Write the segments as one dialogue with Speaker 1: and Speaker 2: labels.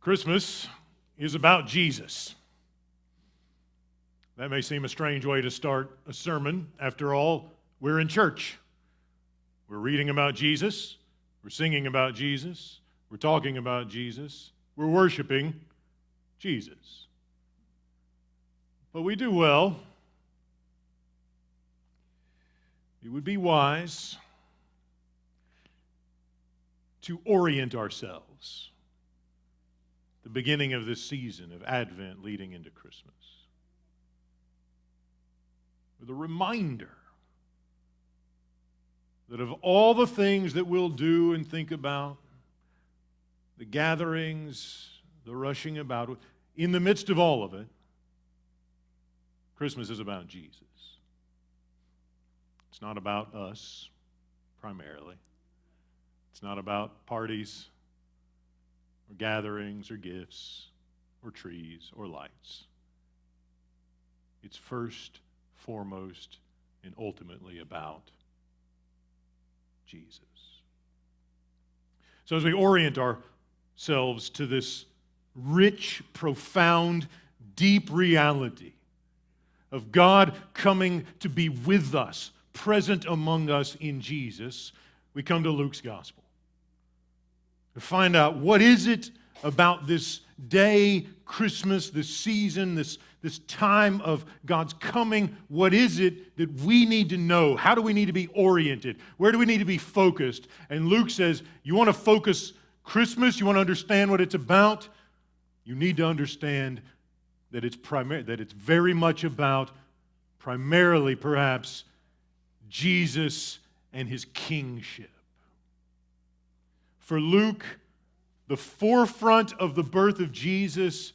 Speaker 1: Christmas is about Jesus. That may seem a strange way to start a sermon. After all, we're in church. We're reading about Jesus. We're singing about Jesus. We're talking about Jesus. We're worshiping Jesus. But we do well. It would be wise to orient ourselves. The beginning of this season of Advent leading into Christmas, with a reminder that of all the things that we'll do and think about, the gatherings, the rushing about, in the midst of all of it, Christmas is about Jesus. It's not about us, primarily. It's not about parties, or gatherings, or gifts, or trees, or lights. It's first, foremost, and ultimately about Jesus. So as we orient ourselves to this rich, profound, deep reality of God coming to be with us, present among us in Jesus, we come to Luke's gospel to find out what is it about this day, Christmas, this season, this time of God's coming. What is it that we need to know? How do we need to be oriented? Where do we need to be focused? And Luke says, you want to focus Christmas? You want to understand what it's about? You need to understand that it's very much about, primarily perhaps, Jesus and his kingship. For Luke, the forefront of the birth of Jesus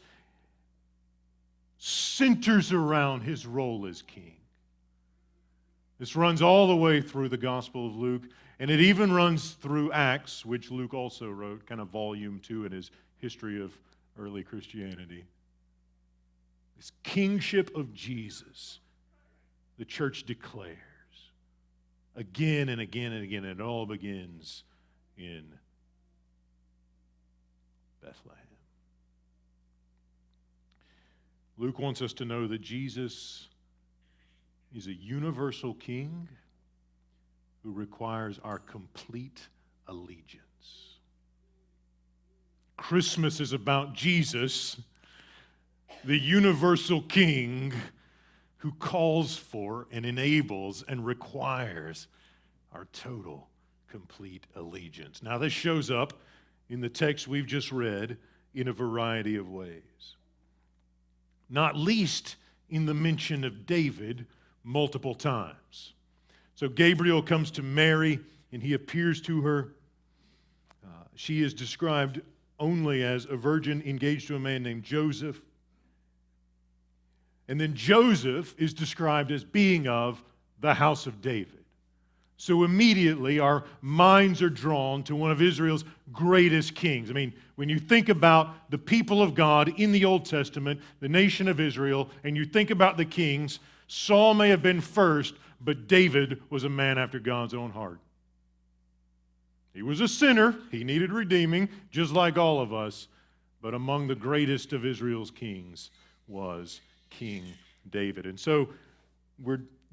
Speaker 1: centers around his role as king. This runs all the way through the Gospel of Luke, and it even runs through Acts, which Luke also wrote, kind of volume 2 in his history of early Christianity. This kingship of Jesus, the church declares again and again and again, and it all begins in Bethlehem. Luke wants us to know that Jesus is a universal king who requires our complete allegiance. Christmas is about Jesus, the universal king who calls for and enables and requires our total, complete allegiance. Now, this shows up in the text we've just read in a variety of ways. Not least in the mention of David multiple times. So Gabriel comes to Mary and he appears to her. She is described only as a virgin engaged to a man named Joseph. And then Joseph is described as being of the house of David. So immediately our minds are drawn to one of Israel's greatest kings. I mean, when you think about the people of God in the Old Testament, the nation of Israel, and you think about the kings, Saul may have been first, but David was a man after God's own heart. He was a sinner. He needed redeeming, just like all of us. But among the greatest of Israel's kings was King David. And so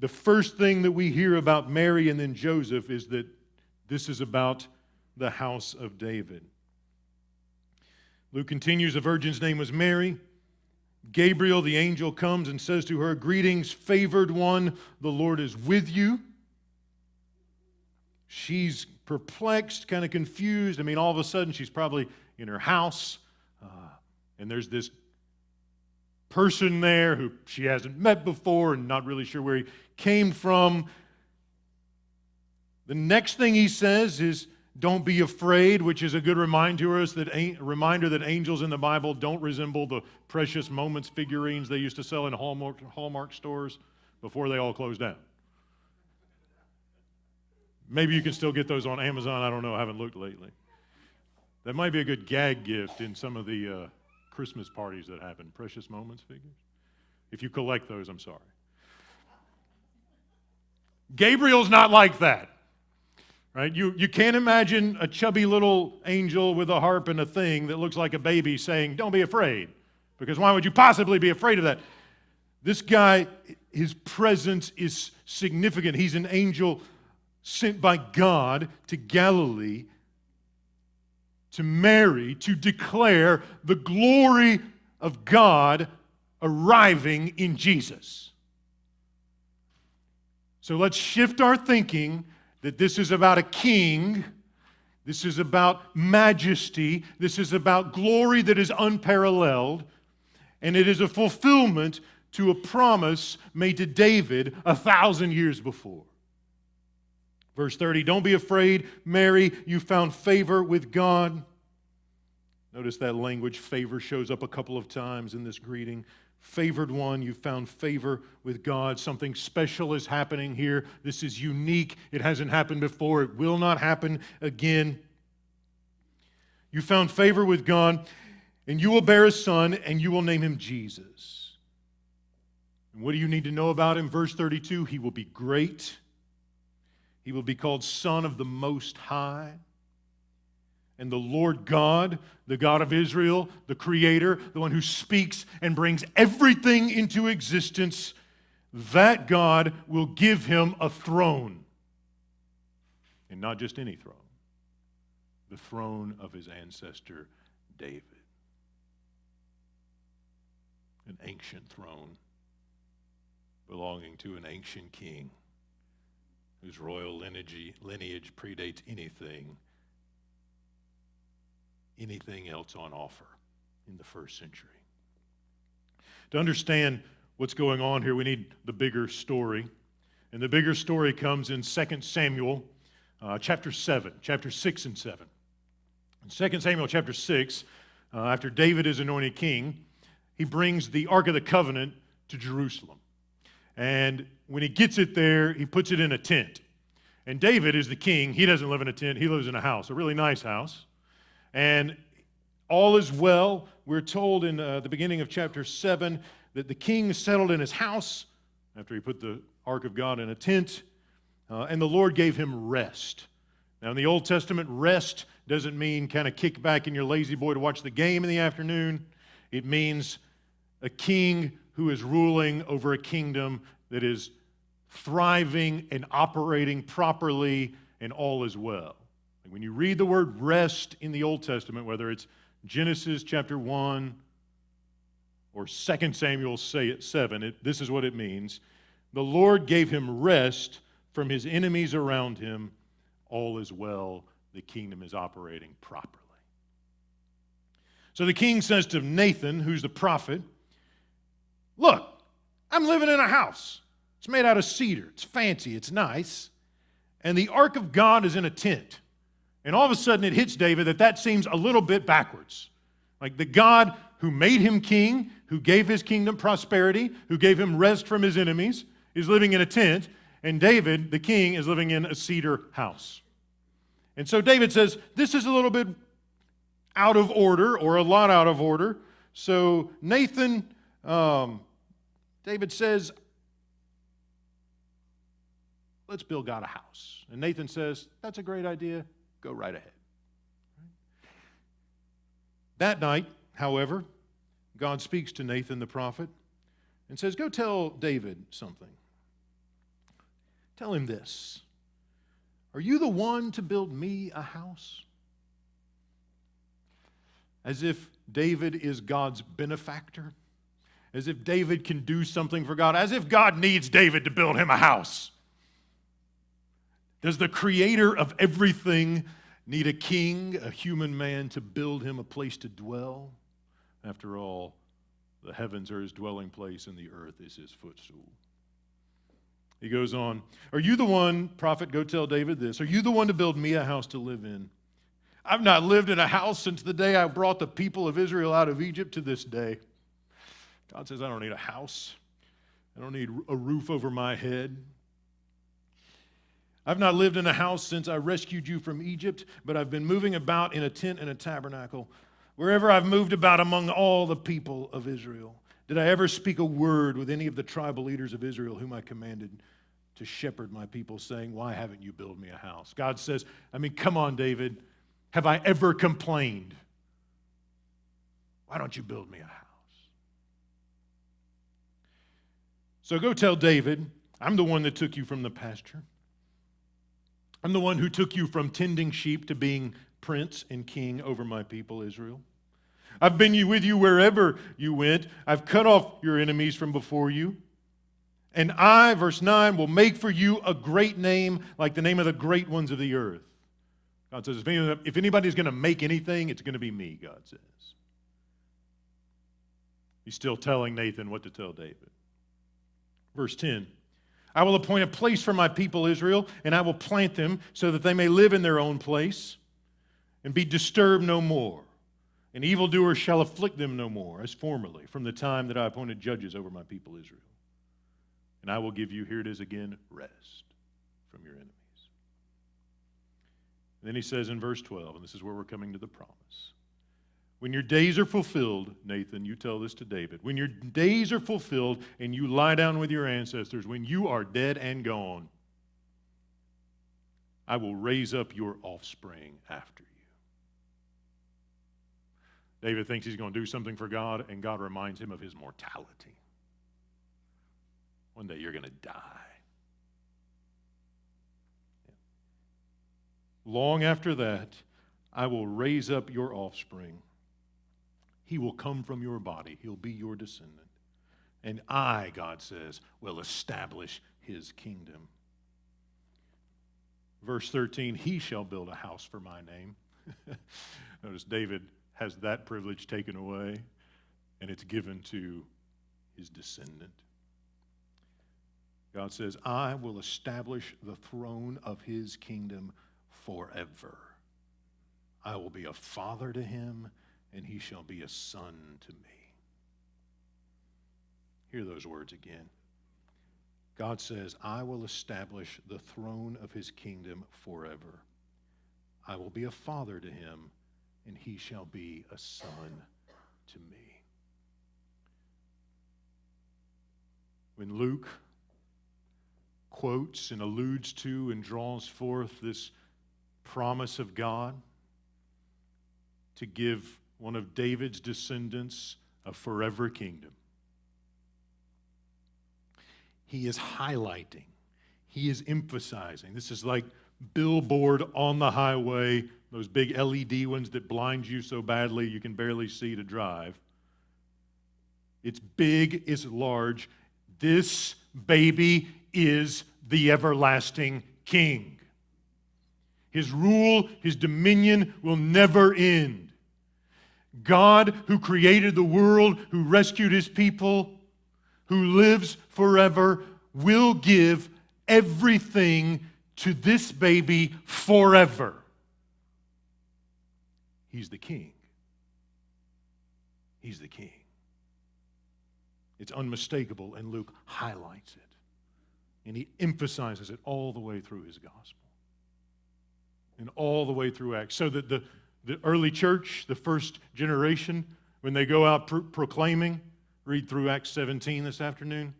Speaker 1: the first thing that we hear about Mary and then Joseph is that this is about the house of David. Luke continues, the virgin's name was Mary. Gabriel, the angel, comes and says to her, "Greetings, favored one, the Lord is with you." She's perplexed, kind of confused. I mean, all of a sudden, she's probably in her house, and there's this person there who she hasn't met before and not really sure where he came from. The next thing he says is, "Don't be afraid," which is a good reminder to us that angels in the Bible don't resemble the precious moments figurines they used to sell in Hallmark stores before they all closed down. Maybe you can still get those on Amazon. I don't know. I haven't looked lately. That might be a good gag gift in some of the Christmas parties that happen. Precious moments figures. If you collect those, I'm sorry. Gabriel's not like that. right? You can't imagine a chubby little angel with a harp and a thing that looks like a baby saying, don't be afraid, because why would you possibly be afraid of that? This guy, his presence is significant. He's an angel sent by God to Galilee to Mary to declare the glory of God arriving in Jesus. So let's shift our thinking that this is about a king, this is about majesty, this is about glory that is unparalleled, and it is a fulfillment to a promise made to David 1,000 years before. Verse 30, don't be afraid, Mary, you found favor with God. Notice that language, favor, shows up a couple of times in this greeting. Favored one, you found favor with God. Something special is happening here. This is unique. It hasn't happened before. It will not happen again. You found favor with God, and you will bear a son, and you will name him Jesus. And what do you need to know about him? Verse 32, he will be great. He will be called Son of the Most High. And the Lord God, the God of Israel, the Creator, the one who speaks and brings everything into existence, that God will give him a throne. And not just any throne, the throne of his ancestor David. An ancient throne belonging to an ancient king whose royal lineage predates anything else on offer in the first century. To understand what's going on here, we need the bigger story. And the bigger story comes in 2 Samuel chapter 6 and 7. In 2 Samuel chapter 6, after David is anointed king, he brings the Ark of the Covenant to Jerusalem. And when he gets it there, he puts it in a tent. And David is the king. He doesn't live in a tent. He lives in a house, a really nice house. And all is well. We're told in the beginning of chapter 7 that the king settled in his house after he put the Ark of God in a tent, and the Lord gave him rest. Now, in the Old Testament, rest doesn't mean kind of kick back in your lazy boy to watch the game in the afternoon. It means a king who is ruling over a kingdom that is thriving and operating properly, and all is well. When you read the word rest in the Old Testament, whether it's Genesis chapter 1 or 2 Samuel 7, this is what it means. The Lord gave him rest from his enemies around him. All is well. The kingdom is operating properly. So the king says to Nathan, who's the prophet, look, I'm living in a house. It's made out of cedar. It's fancy. It's nice. And the Ark of God is in a tent. And all of a sudden it hits David that seems a little bit backwards. Like the God who made him king, who gave his kingdom prosperity, who gave him rest from his enemies, is living in a tent, and David, the king, is living in a cedar house. And so David says, this is a little bit out of order, or a lot out of order. So Nathan, David says, let's build God a house. And Nathan says, that's a great idea. Go right ahead. That night, however, God speaks to Nathan the prophet and says, go tell David something. Tell him this. Are you the one to build me a house? As if David is God's benefactor. As if David can do something for God. As if God needs David to build him a house. Does the creator of everything need a king, a human man, to build him a place to dwell? After all, the heavens are his dwelling place and the earth is his footstool. He goes on, are you the one, prophet, go tell David this, are you the one to build me a house to live in? I've not lived in a house since the day I brought the people of Israel out of Egypt to this day. God says, I don't need a house. I don't need a roof over my head. I've not lived in a house since I rescued you from Egypt, but I've been moving about in a tent and a tabernacle, wherever I've moved about among all the people of Israel. Did I ever speak a word with any of the tribal leaders of Israel whom I commanded? to shepherd my people, saying, why haven't you built me a house? God says, come on, David. Have I ever complained? Why don't you build me a house? So go tell David, I'm the one that took you from the pasture. I'm the one who took you from tending sheep to being prince and king over my people, Israel. I've been with you wherever you went. I've cut off your enemies from before you. And I, verse 9, will make for you a great name like the name of the great ones of the earth. God says, if anybody's going to make anything, it's going to be me, God says. He's still telling Nathan what to tell David. Verse 10, I will appoint a place for my people Israel, and I will plant them so that they may live in their own place and be disturbed no more. And evildoers shall afflict them no more, as formerly, from the time that I appointed judges over my people Israel. And I will give you, here it is again, rest from your enemies. And then he says in verse 12, and this is where we're coming to the promise. When your days are fulfilled, Nathan, you tell this to David, when your days are fulfilled and you lie down with your ancestors, when you are dead and gone, I will raise up your offspring after you. David thinks he's going to do something for God, and God reminds him of his mortality. One day you're going to die. Long after that, I will raise up your offspring. He will come from your body. He'll be your descendant. And I, God says, will establish his kingdom. Verse 13, he shall build a house for my name. Notice David has that privilege taken away, and it's given to his descendant. God says, I will establish the throne of his kingdom forever. I will be a father to him, and he shall be a son to me. Hear those words again. God says, I will establish the throne of his kingdom forever. I will be a father to him, and he shall be a son to me. When Luke quotes and alludes to and draws forth this promise of God to give one of David's descendants a forever kingdom, he is highlighting, he is emphasizing. This is like billboard on the highway, those big LED ones that blind you so badly you can barely see to drive. It's big, it's large. This baby is the everlasting king. His rule, his dominion will never end. God, who created the world, who rescued his people, who lives forever, will give everything to this baby forever. He's the king. He's the king. It's unmistakable, and Luke highlights it. And he emphasizes it all the way through his gospel. And all the way through Acts. So that the early church, the first generation, when they go out proclaiming, read through Acts 17 this afternoon,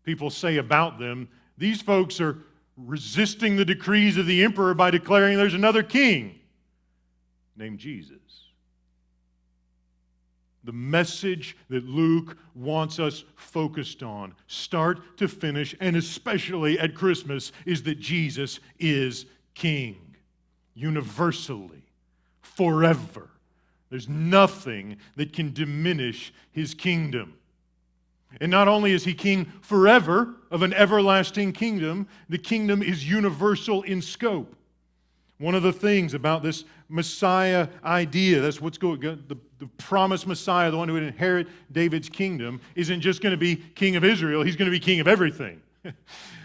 Speaker 1: people say about them, these folks are resisting the decrees of the emperor by declaring there's another king named Jesus. The message that Luke wants us focused on, start to finish, and especially at Christmas, is that Jesus is King, universally, forever. There's nothing that can diminish his kingdom. And not only is he king forever of an everlasting kingdom, the kingdom is universal in scope. One of the things about this Messiah idea, that's what's going the promised Messiah, the one who would inherit David's kingdom, isn't just going to be king of Israel, he's going to be king of everything.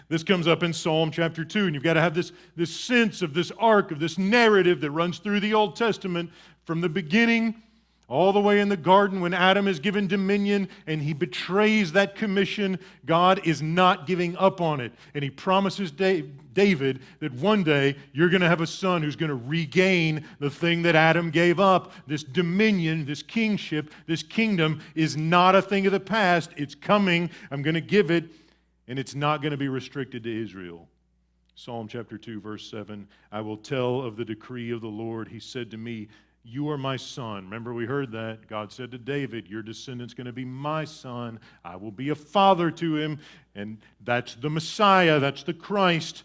Speaker 1: This comes up in Psalm chapter 2, and you've got to have this sense of this arc, of this narrative that runs through the Old Testament from the beginning all the way in the garden when Adam is given dominion and he betrays that commission. God is not giving up on it. And he promises David that one day you're going to have a son who's going to regain the thing that Adam gave up. This dominion, this kingship, this kingdom is not a thing of the past. It's coming. I'm going to give it. And it's not going to be restricted to Israel. Psalm chapter 2, verse 7, I will tell of the decree of the Lord. He said to me, you are my son. Remember, we heard that. God said to David, your descendant's going to be my son. I will be a father to him. And that's the Messiah. That's the Christ.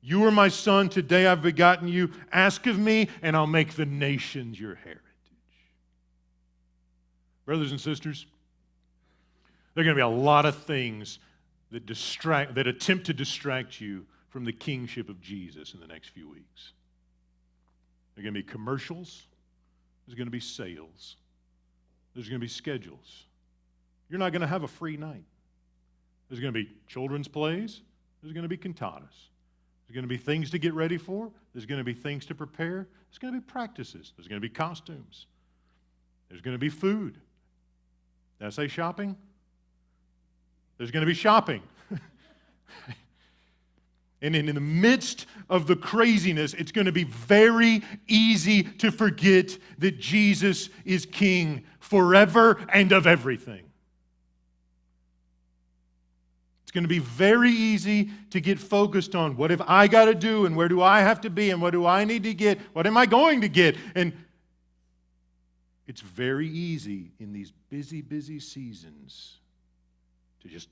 Speaker 1: You are my son. Today I've begotten you. Ask of me, and I'll make the nations your heritage. Brothers and sisters, there are going to be a lot of things that attempt to distract you from the kingship of Jesus in the next few weeks. There are going to be commercials. There's going to be sales. There's going to be schedules. You're not going to have a free night. There's going to be children's plays. There's going to be cantatas. There's going to be things to get ready for. There's going to be things to prepare. There's going to be practices. There's going to be costumes. There's going to be food. Did I say shopping? There's going to be shopping. And in the midst of the craziness, it's going to be very easy to forget that Jesus is King forever and of everything. It's going to be very easy to get focused on what have I got to do and where do I have to be and what do I need to get? What am I going to get? And it's very easy in these busy, busy seasons to just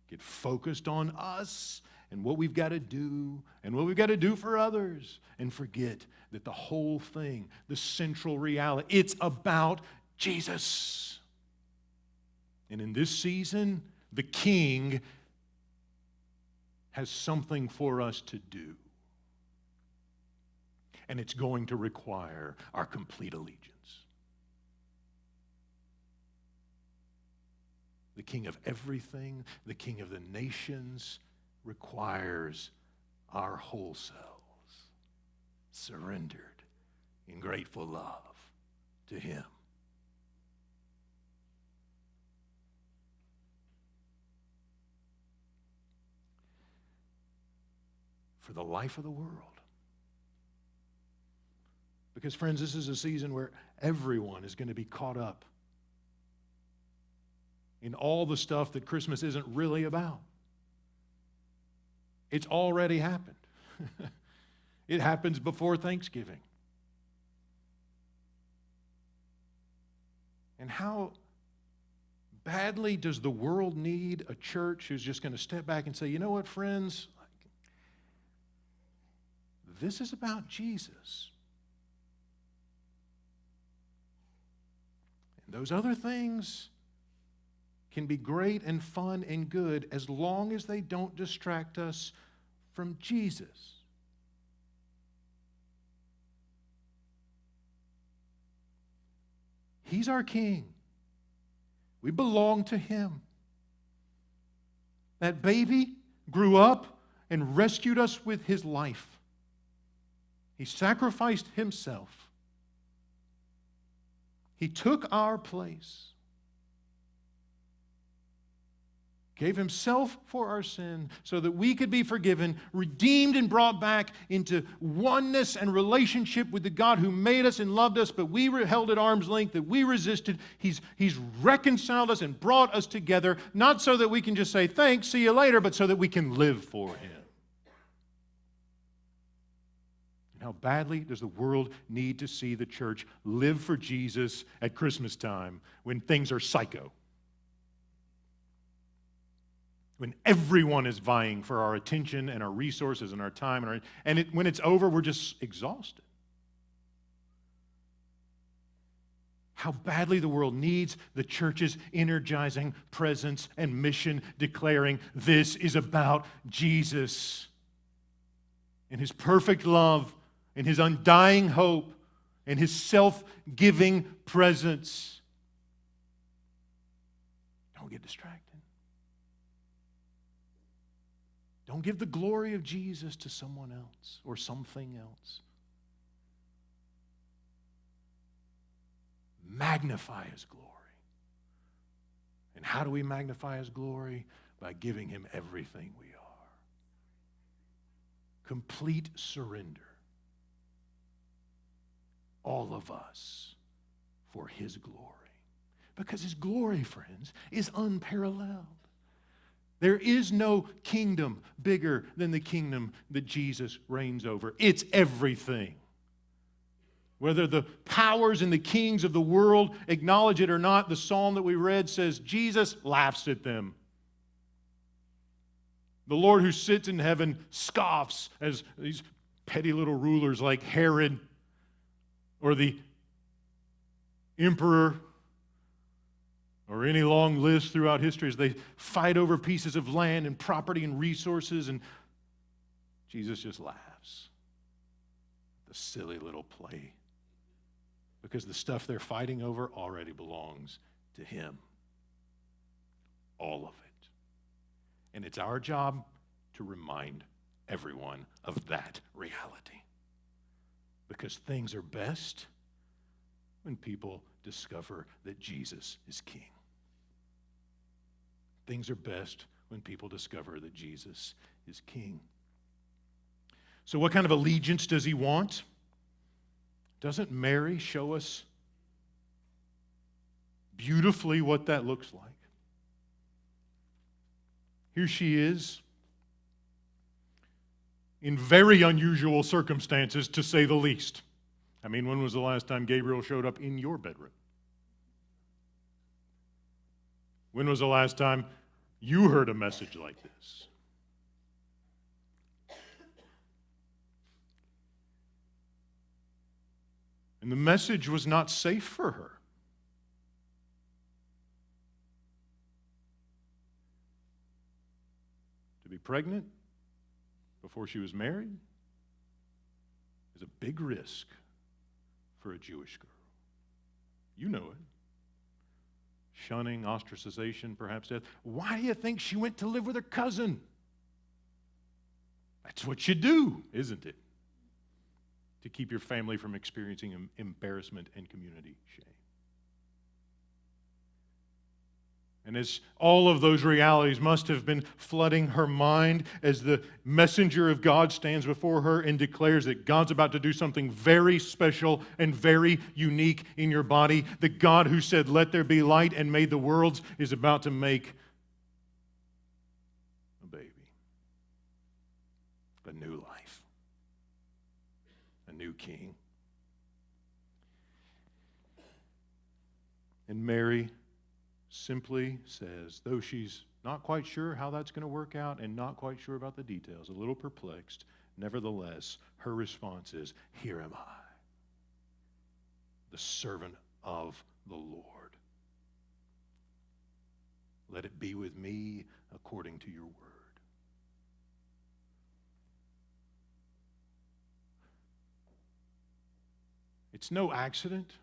Speaker 1: get focused on us and what we've got to do and what we've got to do for others and forget that the whole thing, the central reality, it's about Jesus. And in this season, the King has something for us to do. And it's going to require our complete allegiance. The King of everything, the King of the nations, requires our whole selves surrendered in grateful love to Him. For the life of the world. Because, friends, this is a season where everyone is going to be caught up in all the stuff that Christmas isn't really about. It's already happened. It happens before Thanksgiving. And how badly does the world need a church who's just going to step back and say, you know what, friends? This is about Jesus. And those other things can be great and fun and good as long as they don't distract us from Jesus. He's our King. We belong to Him. That baby grew up and rescued us with His life. He sacrificed Himself. He took our place. Gave Himself for our sin so that we could be forgiven, redeemed and brought back into oneness and relationship with the God who made us and loved us, but we were held at arm's length, that we resisted. He's reconciled us and brought us together, not so that we can just say, thanks, see you later, but so that we can live for Him. And how badly does the world need to see the church live for Jesus at Christmas time when things are psycho? When everyone is vying for our attention and our resources and our time, when it's over, we're just exhausted. How badly the world needs the church's energizing presence and mission declaring this is about Jesus and His perfect love and His undying hope and His self-giving presence. Don't get distracted. Don't give the glory of Jesus to someone else or something else. Magnify His glory. And how do we magnify His glory? By giving Him everything we are. Complete surrender. All of us for His glory. Because His glory, friends, is unparalleled. There is no kingdom bigger than the kingdom that Jesus reigns over. It's everything. Whether the powers and the kings of the world acknowledge it or not, the psalm that we read says Jesus laughs at them. The Lord who sits in heaven scoffs as these petty little rulers like Herod or the emperor or any long list throughout history as they fight over pieces of land and property and resources, and Jesus just laughs. The silly little play. Because the stuff they're fighting over already belongs to Him. All of it. And it's our job to remind everyone of that reality. Because things are best when people discover that Jesus is King. Things are best when people discover that Jesus is King. So what kind of allegiance does He want? Doesn't Mary show us beautifully what that looks like? Here she is, in very unusual circumstances, to say the least. I mean, when was the last time Gabriel showed up in your bedroom? When was the last time you heard a message like this? And the message was not safe for her. To be pregnant before she was married is a big risk for a Jewish girl. You know it. Shunning, ostracization, perhaps death. Why do you think she went to live with her cousin? That's what you do, isn't it? To keep your family from experiencing embarrassment and community shame. And as all of those realities must have been flooding her mind as the messenger of God stands before her and declares that God's about to do something very special and very unique in your body, the God who said, "Let there be light," and made the worlds, is about to make a baby. A new life. A new king. And Mary simply says, though she's not quite sure how that's going to work out and not quite sure about the details, a little perplexed, nevertheless, her response is, "Here am I, the servant of the Lord. Let it be with me according to your word." It's no accident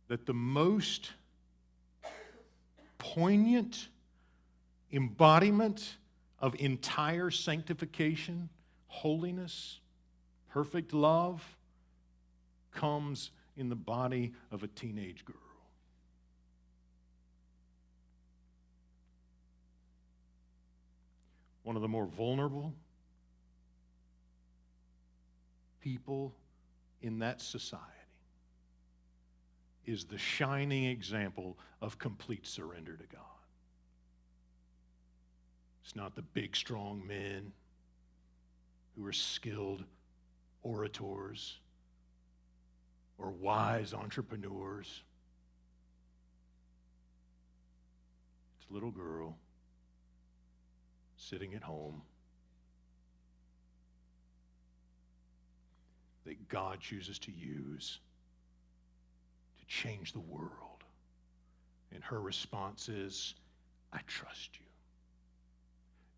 Speaker 1: that the most poignant embodiment of entire sanctification, holiness, perfect love comes in the body of a teenage girl. One of the more vulnerable people in that society is the shining example of complete surrender to God. It's not the big, strong men who are skilled orators or wise entrepreneurs. It's a little girl sitting at home that God chooses to use to change the world. And her response is, "I trust you.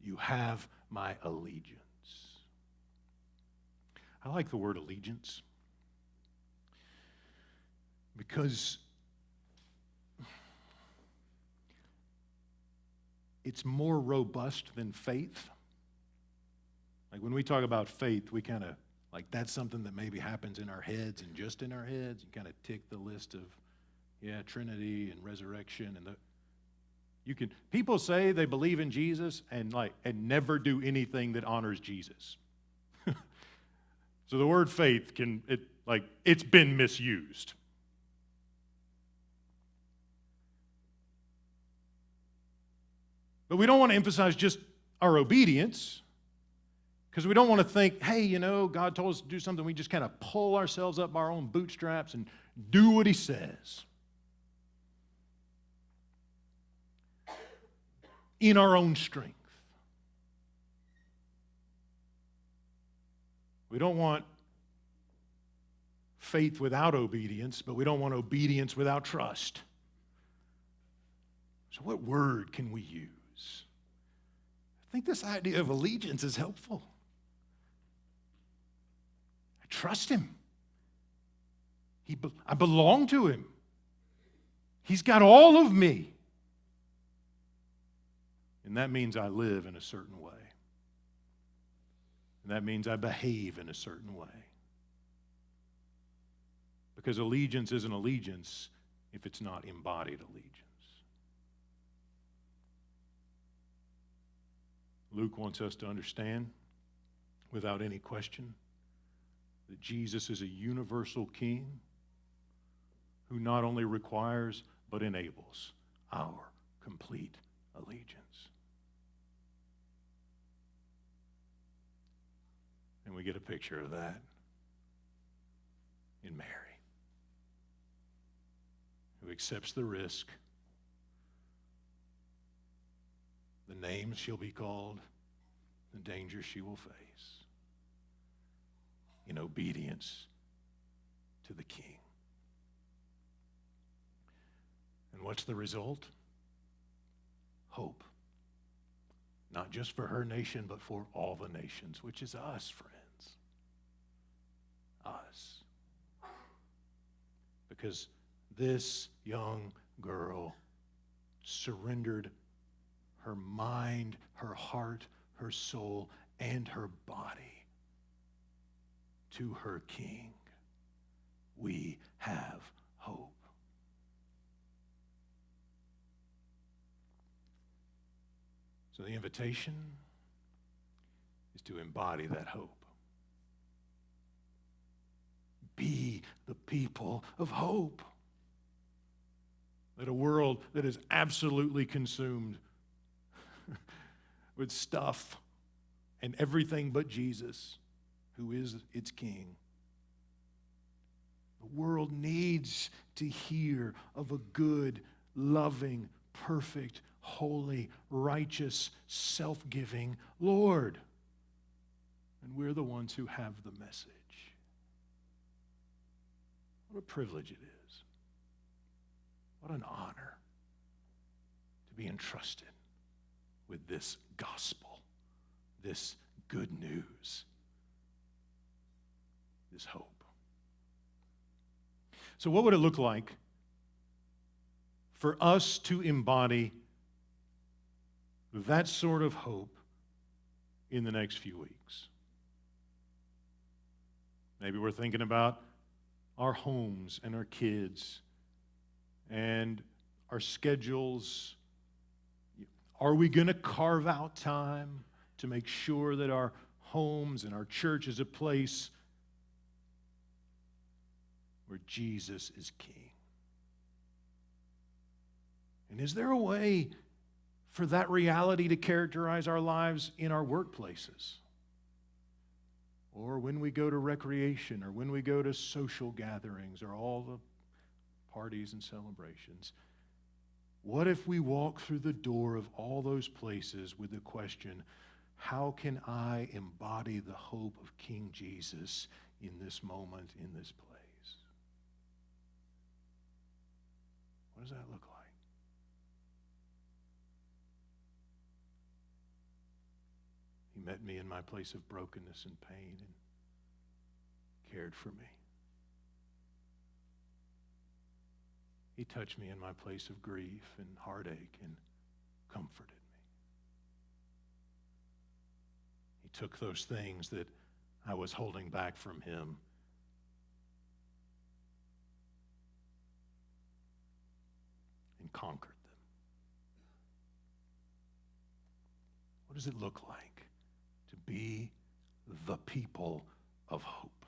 Speaker 1: You have my allegiance." I like the word allegiance because it's more robust than faith. Like when we talk about faith, we kind of like that's something that maybe happens in our heads and just in our heads. You kind of tick the list of, Trinity and resurrection and people say they believe in Jesus and never do anything that honors Jesus. So the word faith it's been misused. But we don't want to emphasize just our obedience, because we don't want to think, hey, God told us to do something. We just kind of pull ourselves up by our own bootstraps and do what he says in our own strength. We don't want faith without obedience, but we don't want obedience without trust. So what word can we use? I think this idea of allegiance is helpful. I trust him. I belong to him. He's got all of me. And that means I live in a certain way. And that means I behave in a certain way. Because allegiance isn't allegiance if it's not embodied allegiance. Luke wants us to understand, without any question, that Jesus is a universal king who not only requires but enables our complete allegiance. And we get a picture of that in Mary, who accepts the risk, the names she'll be called, the dangers she will face, in obedience to the King. And what's the result? Hope. Not just for her nation, but for all the nations, which is us, friends. Us. Because this young girl surrendered her mind, her heart, her soul, and her body to her King. We have hope. So the invitation is to embody that hope. Be the people of hope. That a world that is absolutely consumed with stuff and everything but Jesus, who is its King. The world needs to hear of a good, loving, perfect, holy, righteous, self-giving Lord. And we're the ones who have the message. What a privilege it is. What an honor to be entrusted with this gospel, this good news, this hope. So what would it look like for us to embody that sort of hope in the next few weeks? Maybe we're thinking about our homes and our kids and our schedules. Are we going to carve out time to make sure that our homes and our church is a place where Jesus is King? And is there a way for that reality to characterize our lives in our workplaces? Or when we go to recreation, or when we go to social gatherings, or all the parties and celebrations? What if we walk through the door of all those places with the question, how can I embody the hope of King Jesus in this moment, in this place? What does that look like? He met me in my place of brokenness and pain and cared for me. He touched me in my place of grief and heartache and comforted me. He took those things that I was holding back from him and conquered them. What does it look like to be the people of hope?